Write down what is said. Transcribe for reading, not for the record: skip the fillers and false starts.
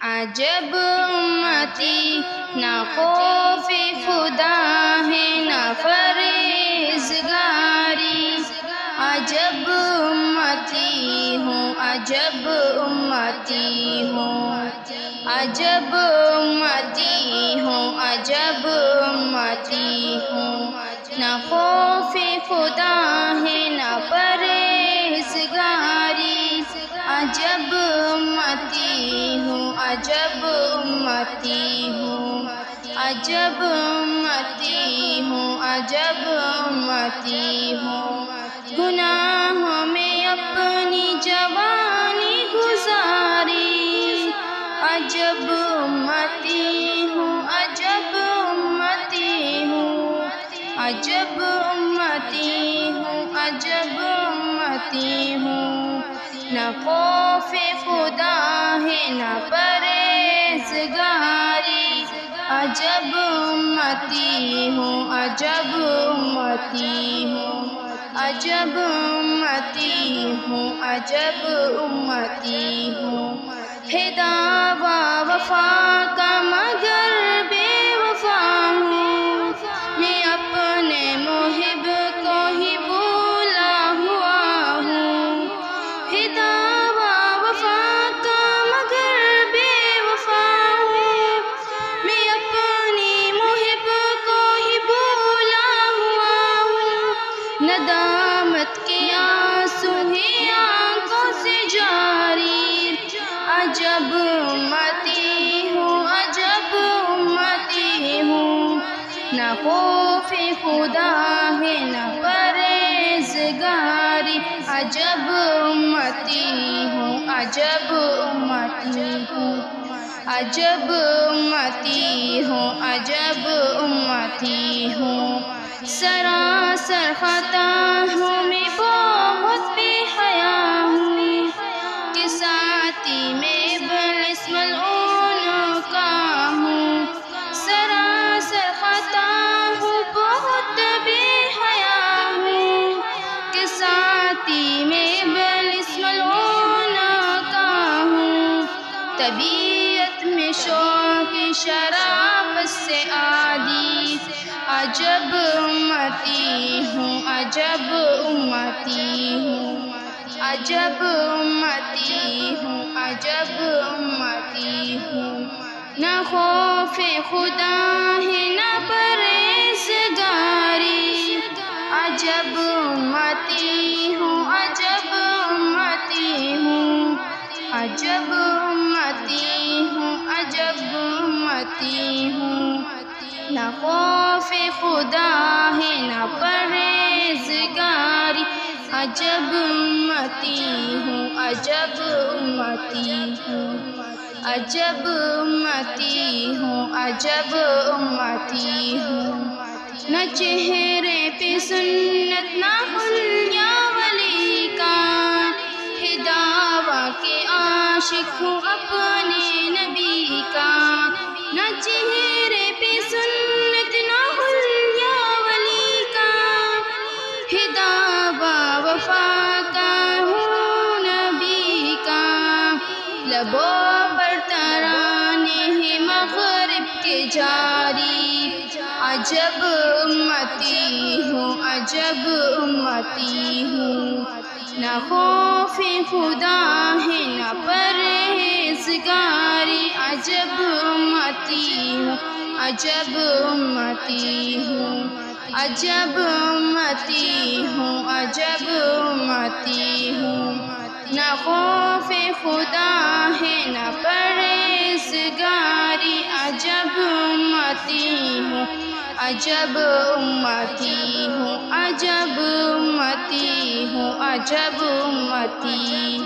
عجب امتی، نہ خوف خدا ہے نہ پرہیزگاری، عجب امتی ہوں عجب امتی ہوں، عجب امتی ہوں عجب امتی ہوں، نہ خوف خدا ہے نہ پرہیزگاری، عجب امتی ہوں عجب امتی ہوں، عجب امتی ہوں عجب امتی ہوں، گناہوں میں اپنی جوانی گزاری، عجب امتی ہوں عجب امتی ہوں، عجب امتی ہوں عجب امتی ہوں، نہ خوف خدا ہے نہ پرہیزگاری، عجب امتی ہوں عجب امتی ہوں، عجب امتی ہوں عجب امتی ہوں، ہے دعویٰ وفا کا مگر بے وفا ہوں، میں اپنے محب کو ہی بھولا ہوا ہوں، ہے دعویٰ وفا کا مگر بے وفا ہوں، میں اپنی محب کو ہی بھولا ہوا ہوں، ندامت کے آنسو ہیں آنکھوں سے جاری، عجب امتی ہوں عجب امتی ہوں، نہ خوف خدا ہے نہ پرہیزگاری، عجب امتی ہوں عجب امتی ہوں، عجب امتی ہوں عجب امتی ہوں، سراسر خطا ہوں میں بہت بے حیا ہوں، کہ ساتھی میں ابلیس ملعون کا ہوں، سراسر خطا ہوں بہت بے حیا ہوں، کہ ساتھی میں ابلیس ملعون کا ہوں، طبیعت میں شوق شراب سے عادی، عجب امتی ہوں عجب امتی ہوں، عجب امتی ہوں عجب امتی ہوں، نہ خوف خدا ہے نہ پرہیزگاری، عجب امتی ہوں عجب امتی ہوں، عجب امتی ہوں عجب امتی ہوں، نہ خوف خدا ہے نہ پرہیزگاری، عجب امتی ہوں عجب امتی ہوں، عجب امتی ہوں عجب امتی ہوں، نہ چہرے پہ سنت نہ حلیہ ولی کا، ہے دعویٰ کہ عاشق ہوں اپنے نبی کا، نہ چہرے پہ سنت نہ حلیہ ولی کا، ہے دعویٰ وفا کا ہوں نبی کا، لبوں پر ترانے ہیں مغرب کے جاری، عجب امتی ہوں عجب امتی ہوں، نہ خوف خدا ہے نہ پرہیزگاری، عجب امتی ہوں عجب امتی ہوں، عجب امتی ہوں عجب امتی ہوں، نہ خوف خدا ہے نہ پرہیزگاری، عجب امتی ہوں عجب امتی ہوں عجب امتی ہوں عجب امتی